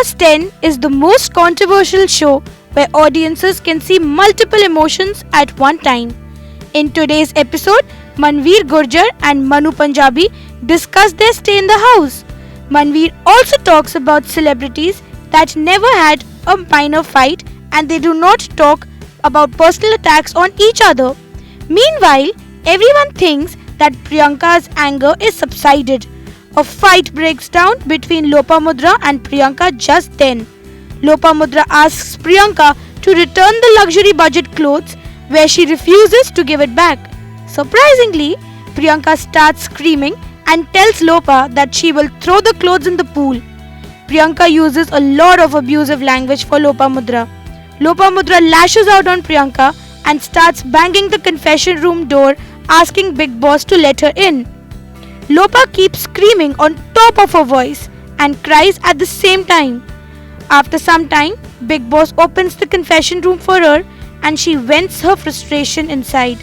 House 10 is the most controversial show where audiences can see multiple emotions at one time. In today's episode, Manveer Gurjar and Manu Punjabi discuss their stay in the house. Manveer also talks about celebrities that never had a minor fight and they do not talk about personal attacks on each other. Meanwhile, everyone thinks that Priyanka's anger is subsided. A fight breaks down between Lopamudra and Priyanka just then. Lopamudra asks Priyanka to return the luxury budget clothes where she refuses to give it back. Surprisingly, Priyanka starts screaming and tells Lopa that she will throw the clothes in the pool. Priyanka uses a lot of abusive language for Lopamudra. Lopamudra lashes out on Priyanka and starts banging the confession room door asking Bigg Boss to let her in. Lopa keeps screaming on top of her voice and cries at the same time. After some time, Bigg Boss opens the confession room for her and she vents her frustration inside.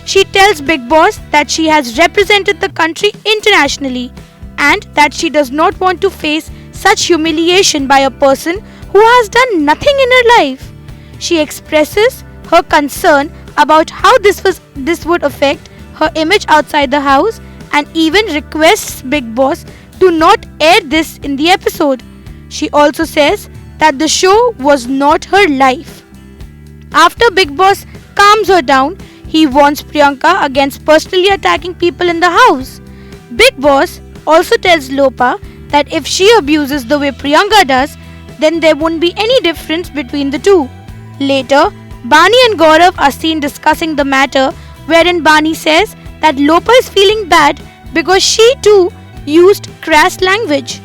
She tells Bigg Boss that she has represented the country internationally and that she does not want to face such humiliation by a person who has done nothing in her life. She expresses her concern about how this would affect her image outside the house and even requests Bigg Boss to not air this in the episode. She also says that the show was not her life. After Bigg Boss calms her down, he warns Priyanka against personally attacking people in the house. Bigg Boss also tells Lopa that if she abuses the way Priyanka does, then there won't be any difference between the two. Later, Bani and Gaurav are seen discussing the matter wherein Bani says that Lopa is feeling bad because she too used crass language.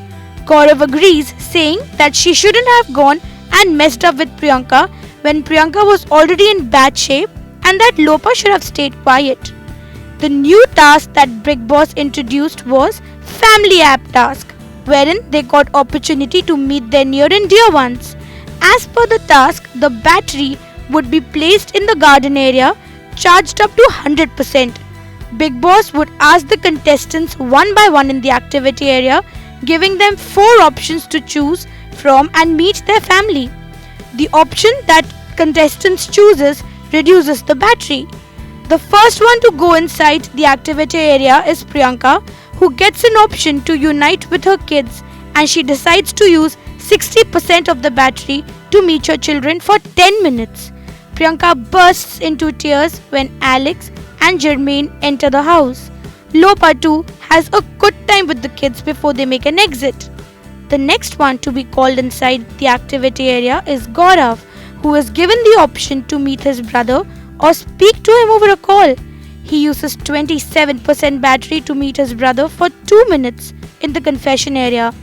Gaurav agrees, saying that she shouldn't have gone and messed up with Priyanka when Priyanka was already in bad shape and that Lopa should have stayed quiet. The new task that Bigg Boss introduced was Family App Task, wherein they got opportunity to meet their near and dear ones. As per the task, the battery would be placed in the garden area, charged up to 100%. Bigg Boss would ask the contestants one by one in the activity area, giving them 4 options to choose from and meet their family. The option that contestants chooses reduces the battery. The first one to go inside the activity area is Priyanka, who gets an option to unite with her kids, and she decides to use 60% of the battery to meet her children for 10 minutes. Priyanka bursts into tears when Alex and Jermaine enter the house. Lopa too has a good time with the kids before they make an exit. The next one to be called inside the activity area is Gaurav, who is given the option to meet his brother or speak to him over a call. He uses 27% battery to meet his brother for 2 minutes in the confession area.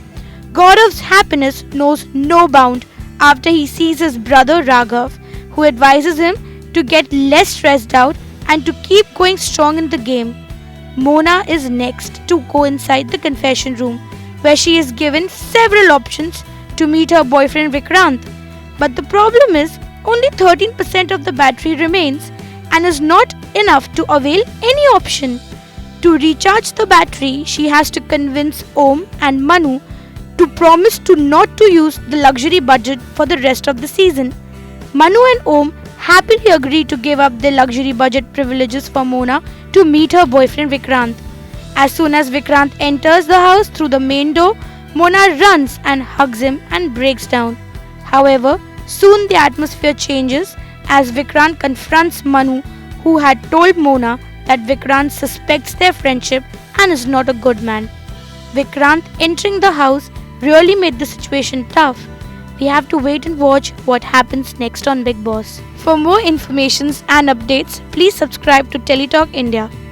Gaurav's happiness knows no bound after he sees his brother Raghav, who advises him to get less stressed out and to keep going strong in the game. Mona is next to go inside the confession room, where she is given several options to meet her boyfriend Vikrant. But the problem is, only 13% of the battery remains and is not enough to avail any option. To recharge the battery, she has to convince Om and Manu to promise to not to use the luxury budget for the rest of the season. Manu and Om happily agree to give up their luxury budget privileges for Mona to meet her boyfriend Vikrant. As soon as Vikrant enters the house through the main door, Mona runs and hugs him and breaks down. However, soon the atmosphere changes as Vikrant confronts Manu, who had told Mona that Vikrant suspects their friendship and is not a good man. Vikrant entering the house really made the situation tough. We have to wait and watch what happens next on Bigg Boss. For more information and updates, please subscribe to TellyTalk India.